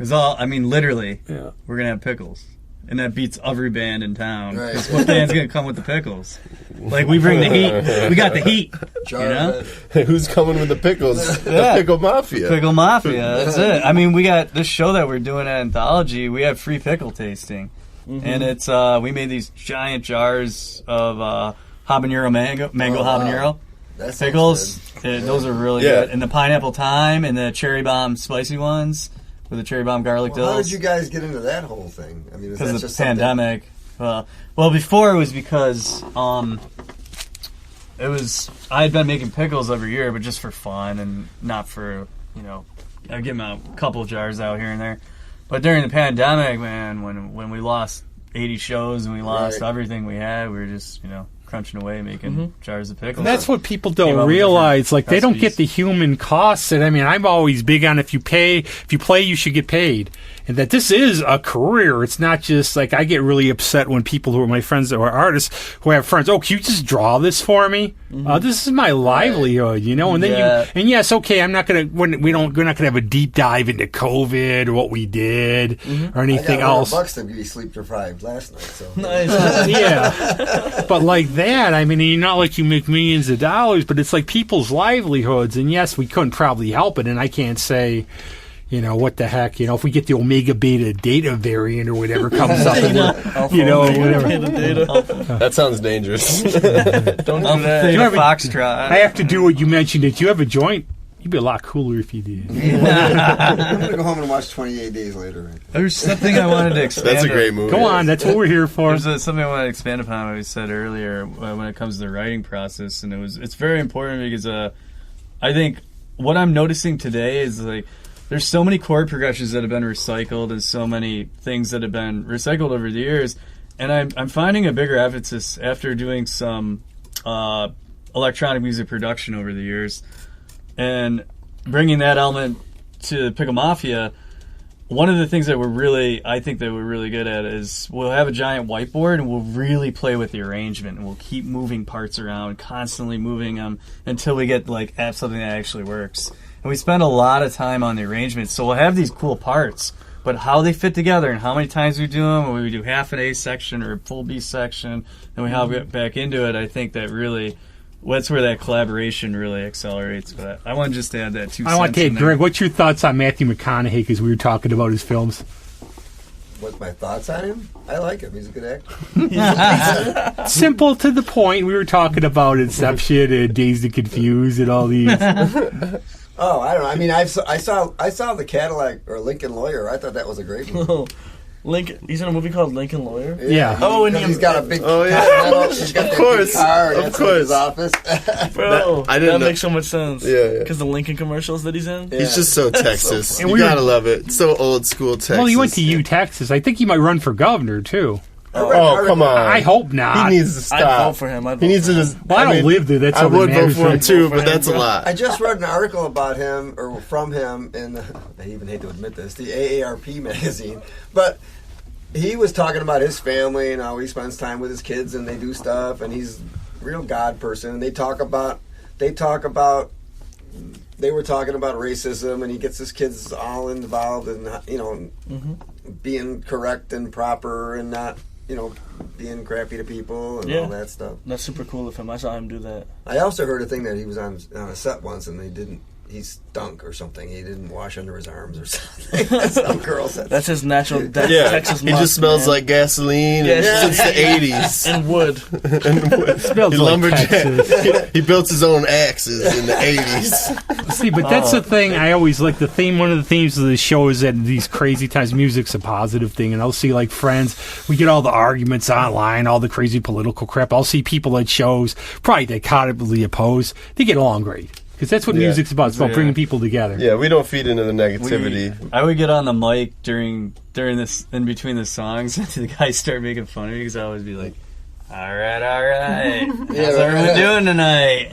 Literally, we're going to have pickles. And that beats every band in town. Right. 'Cause what band's going to come with the pickles? Like, we bring the heat. We got the heat. Jar You know? of it. Who's coming with the pickles? Yeah. The Pickle Mafia. Pickle Mafia, that's it. I mean, we got this show that we're doing at Anthology. We have free pickle tasting. And it's, we made these giant jars of habanero mango Oh, wow. habanero. That sounds Pickles, good. those are really Yeah. good. And the pineapple thyme and the cherry bomb spicy ones with the cherry bomb garlic Well, how dills. did you guys get into that whole thing? I mean, is that Because of just the pandemic. Well, before it was because I had been making pickles every year, but just for fun and not for I'd give them a couple jars out here and there. But during the pandemic, man, when we lost 80 shows and we lost Right. everything we had, we were just crunching away making jars of pickles. That's what people Came up don't with realize. different Like, they don't get recipes. the human costs. And I mean, I'm always big on if you play, you should get paid. And that this is a career. It's not just like, I get really upset when people who are my friends that are artists who have friends, oh, can you just draw this for me? This is my livelihood, And then Yeah. and yes, okay, I'm not going to, we're not going to have a deep dive into COVID or what we did or anything I got else. $100 to be sleep deprived last night. So Yeah. But like that, I mean, you're not like you make millions of dollars, but it's like people's livelihoods. And yes, we couldn't probably help it. And I can't say, what the heck, if we get the omega beta data variant or whatever comes up, and whatever. That sounds dangerous. Don't do that. You have a- Foxtrot. I have to do what you mentioned. That you have a joint You'd be a lot cooler if you did. I'm gonna go home and watch 28 Days Later. There's something I wanted to expand. That's a great movie. Go on, that's what we're here for. There's something I want to expand upon what we said earlier when it comes to the writing process, and it's very important because I think what I'm noticing today is like there's so many chord progressions that have been recycled and so many things that have been recycled over the years, and I'm finding a bigger emphasis after doing some electronic music production over the years and bringing that element to Pickle Mafia. One of the things that I think that we're really good at is we'll have a giant whiteboard and we'll really play with the arrangement and we'll keep moving parts around, constantly moving them until we get like something that actually works. And we spend a lot of time on the arrangement, so we'll have these cool parts, but how they fit together and how many times we do them, when we do half an A section or a full B section, and we have get back into it, I think that really... that's where that collaboration really accelerates. But I want to just add that 2 cents. I want to take Greg. What's your thoughts on Matthew McConaughey? Because we were talking about his films. What's my thoughts on him? I like him. He's a good actor. Simple to the point. We were talking about Inception and Dazed and Confused and all these. Oh, I don't know. I mean, I saw the Cadillac or Lincoln Lawyer. I thought that was a great movie. Lincoln. He's in a movie called Lincoln Lawyer. Yeah. Oh, and he's got a big. Oh yeah. He's got Of that course. big car. And Of that's in course. his office. Bro, I didn't that know- makes so much sense. Yeah. Because the Lincoln commercials that he's in. Yeah. He's just so Texas. And You we were- gotta love it. So old school Texas. Well, he went to Texas. I think he might run for governor, too. Oh, come on. I hope not. He needs to stop. I'd vote for him. He needs to just. Well, I don't live there. That's I all that would vote matters, for him right? too, For but him, that's a bro. lot. I just read an article about him, or from him, in, I even hate to admit this, the AARP magazine. But he was talking about his family and how he spends time with his kids and they do stuff, and he's a real God person. And they were talking about racism, and he gets his kids all involved in, being correct and proper and not, being crappy to people and all that stuff. That's super cool of him. I saw him do that. I also heard a thing that he was on a set once and he stunk or something. He didn't wash under his arms or something. Some girl said That's his natural Yeah, Texas he musk, just smells man. like gasoline Yeah. since the 80s. And wood. Smells He like lumberjack. Texas. He built his own axes in the 80s. See, but that's the thing I always like. The theme, one of the themes of the show is that in these crazy times, music's a positive thing. And I'll see, like, friends, we get all the arguments online, all the crazy political crap. I'll see people at shows, probably dichotomically opposed. They get along great. Because that's what music's about. It's about bringing people together. Yeah, we don't feed into the negativity. I would get on the mic during this, in between the songs, and the guys start making fun of me because I always be like, all right. How's everyone doing tonight?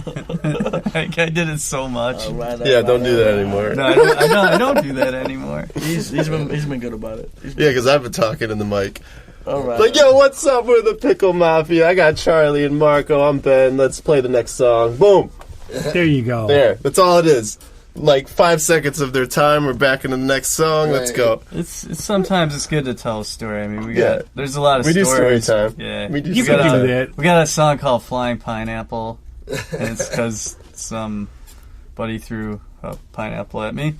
Like, I did it so much. Yeah, don't do that anymore. No, I don't do that anymore. He's been good about it. Yeah, because I've been talking in the mic. All right. Like, yo, what's up with the Pickle Mafia? I got Charlie and Marco. I'm Ben. Let's play the next song. Boom. There you go. There. That's all it is. Like 5 seconds of their time. We're back into the next song. Let's go. It's sometimes it's good to tell a story. I mean, Yeah. there's a lot of We do stories. story time. Yeah, We do You story can time. do that. We got a song called "Flying Pineapple," and it's because somebody threw a pineapple at me.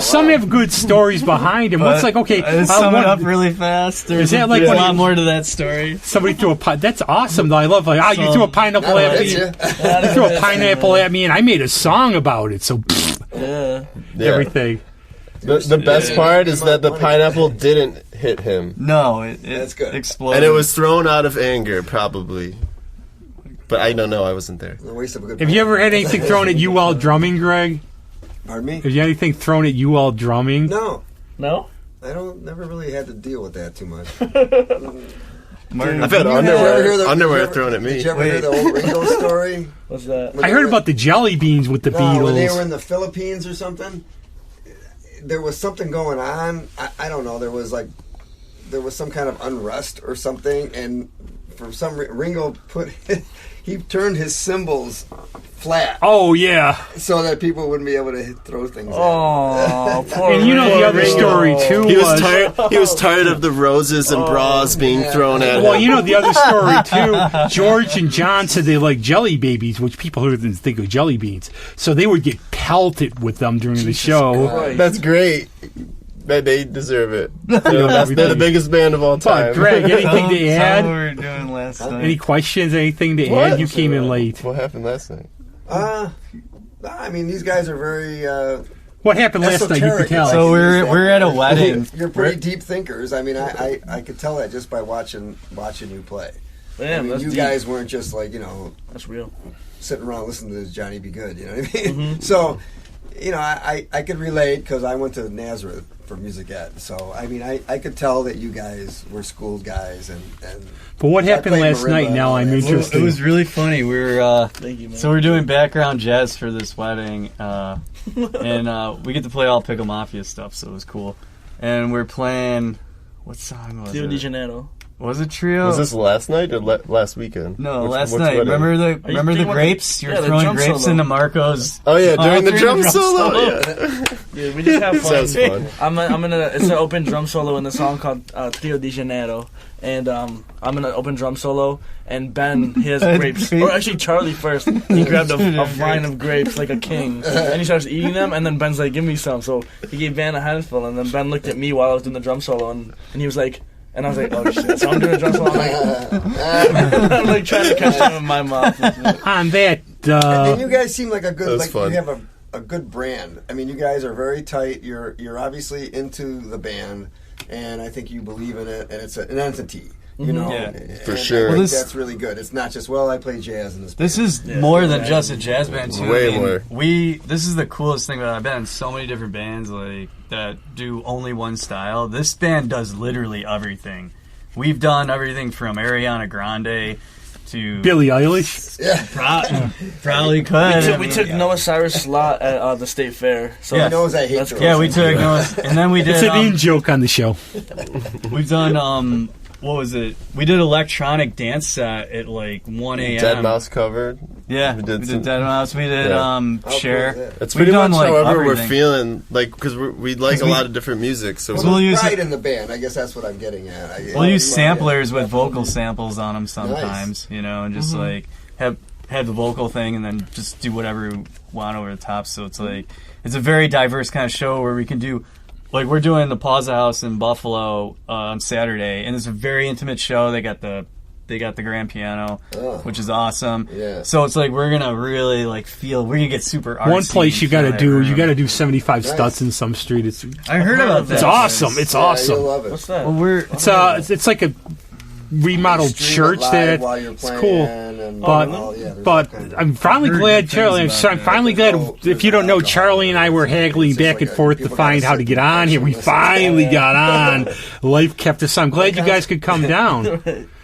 Some have good stories behind them. What's like, okay, sum it what- up really fast. There's that like a when lot you- more to that story. somebody threw a pine. That's awesome, though. I love like, you threw a pineapple at me. You threw a pineapple at me, and I made a song about it. So Yeah. Yeah. everything. The best part is that the pineapple didn't hit him. No, it That's good. exploded. And it was thrown out of anger, probably. But I don't know. I wasn't there. a waste of a good. Have you ever had anything thrown at you while drumming, Greg? Pardon me? Have you had anything thrown at you while drumming? No, No? I never really had to deal with that too much. Martin, I've had Did you ever hear the- underwear did you ever- thrown at me. Did you ever hear the old Ringo story? What's that? I heard about the jelly beans with the No, when they were Beatles. in the Philippines or something, there was something going on. I don't know. There was some kind of unrest or something, and for some Ringo he turned his cymbals flat Oh yeah, so that people wouldn't be able to throw things. Oh, poor and you know the other Ringo. story too He was was. tired. He was tired of the roses and bras being thrown at him. Well, you know the other story too. George and John said they like jelly babies, which people heard and think of jelly beans. So they would get pelted with them during the show. Christ. That's great. They deserve it. They're the biggest band of all time. But Greg, anything to Tell add? what we were doing last night. Any questions? Anything to What? add? You came in late. What happened last night? I mean, these guys are very. What happened last night? You could tell. So we're at a wedding. You're pretty deep thinkers. I mean, I could tell that just by watching you play. Yeah, I mean, that's you deep. guys weren't just like That's real. sitting around listening to Johnny Be Good. You know what I mean? So, I could relate because I went to Nazareth for music ed. So I mean, I could tell that you guys were schooled guys and But what happened last marimba night? and Now all I'm that. interested. It was really funny. We were Thank you, man. so we're doing background jazz for this wedding, and we get to play all Pickle Mafia stuff, so it was cool. And we're playing what song was Rio de it? Janeiro. Was it Trio? Was this last night or last weekend? No, Which- last what's night. wedding? Remember the thinking about grapes? You were yeah, the throwing drum grapes solo. into Marco's. Oh yeah, during the drum solo. solo. Yeah. Yeah, we just have fun. Sounds fun. It's an open drum solo in the song called Rio de Janeiro, and I'm in an open drum solo, and Ben he has grapes, or actually Charlie first. He grabbed a vine of grapes like a king, and he starts eating them, and then Ben's like, "Give me some." So he gave Ben a handful, and then Ben looked at me while I was doing the drum solo, and he was like. And I was like, oh shit. So I'm doing a drum solo. I'm like trying to catch him in my mouth. On that, and you guys seem like a good, like fun. you have a good brand. I mean, you guys are very tight. You're obviously into the band, and I think you believe in it, and it's an entity. You know, Yeah. For And sure. I Well, think this- that's really good. It's not just I play jazz in this. This band. is more than just a jazz band too. Way I mean, more. This is the coolest thing about it. I've been in so many different bands like that do only one style. This band does literally everything. We've done everything from Ariana Grande to Billie Eilish. probably could. We took Noah Cyrus' slot at the state fair. So Yeah. He knows I hate That's girls. Yeah, we took Noah's, and then we did. It's an in joke on the show. We've done what was it? We did electronic dance set at like 1 a.m. Dead Mouse covered. Yeah, We we did did some- Dead Mouse. We did Yeah. cool is Share. that? It's We've pretty done, much like, however everything. we're feeling, like because we like a lot of different music. So Well, We'll there's use pride it- in the band. I guess that's what I'm getting at. We'll use samplers with vocal samples on them sometimes, and just like have the vocal thing, and then just do whatever we want over the top. So it's like it's a very diverse kind of show where we can do. Like we're doing the Plaza House in Buffalo on Saturday, and it's a very intimate show. They got the grand piano, which is awesome. Yeah. So it's like we're gonna really like feel. We're gonna get super artsy. One place you and got to feel do, that you got to room. do 75 Nice. Stutz in some street. It's I heard about that. awesome. It's Yeah, awesome. you'll love it. what's that? Well, we're It's like a remodeled Stream it church live that while you're it's playing cool. and But there's but all kinds of- I'm finally Heard glad good Charlie. things I'm about finally that. glad. If you don't know, Charlie and I were haggling It's just back like and a- forth to people find gotta how to sit get and on here. We listen. finally Yeah. got on. Life kept us on. I'm glad you guys could come down.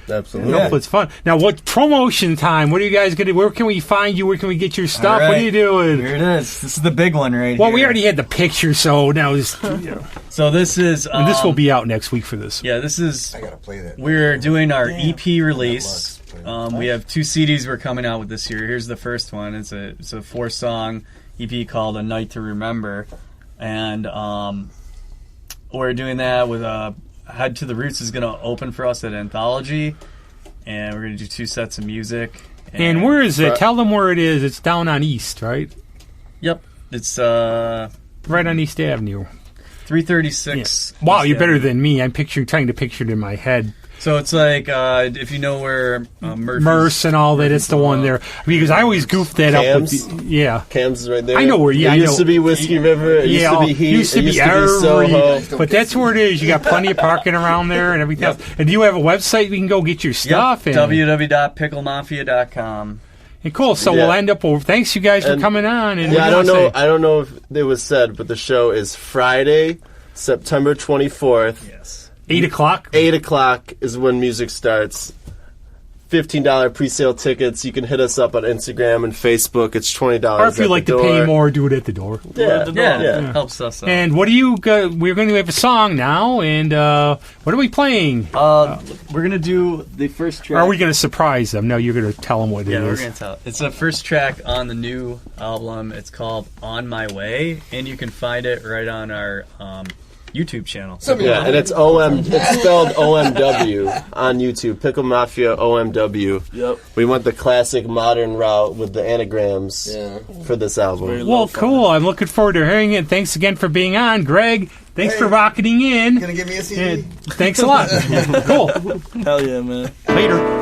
absolutely. Hopefully it's fun. Now, what promotion time? What are you guys going to do? Where can we find you? Where can we get your stuff? All What right. are you doing? Here it is. This is the big one right Well, here. we already had the picture, so now So this is. and this will be out next week for this. Yeah, this is. I gotta play that. We're doing our Damn. EP release. That looks We have 2 CDs we're coming out with this year. Here's the first one. It's a 4-song EP called "A Night to Remember," and we're doing that with Head to the Roots is going to open for us at Anthology, and we're going to do 2 sets of music. And where is it? Tell them where it is. It's down on East, right? Yep, it's Right on East Avenue. 336. Wow, you're East better Avenue. than me. I'm trying to picture it in my head. So it's like if you know where Murphy's, Merce and all that. It's the one there. Because I always goof that up with Cams? yeah. Cam's is right there. I know where- yeah, It I used know. to be Whiskey River. It used to be Heat. used to it be used to every, Soho. but that's where it is. You got plenty of parking around there and everything else. And do you have a website we can go get your stuff? Yep, and, www.picklemafia.com. and cool. So Yeah. we'll end up. Well, thanks you guys for And- coming on. And Yeah, what I do don't you know. wanna say? I don't know if it was said, but the show is Friday, September 24th. Yes. 8:00. 8:00 is when music starts. $15 pre-sale tickets. You can hit us up on Instagram and Facebook. It's $20. Or if you like to pay more, do it at the door. Yeah, Yeah, it helps us out. And what do you got? We're going to have a song now. And what are we playing? We're gonna do the first Or track. are we going to surprise them? No, you're going to tell them what it Yeah, we're is. gonna tell. It's the first track on the new album. It's called "On My Way," and you can find it right on our YouTube channel. Yeah, and it's It's spelled OMW on YouTube. Pickle Mafia OMW. Yep. We went the classic modern route with the anagrams Yeah. for this album. Very Well, lo-fi. cool. I'm looking forward to hearing it. Thanks again for being on, Greg. Thanks for rocketing in. Gonna give me a CD? And thanks a lot. Cool. Hell yeah, man. Later.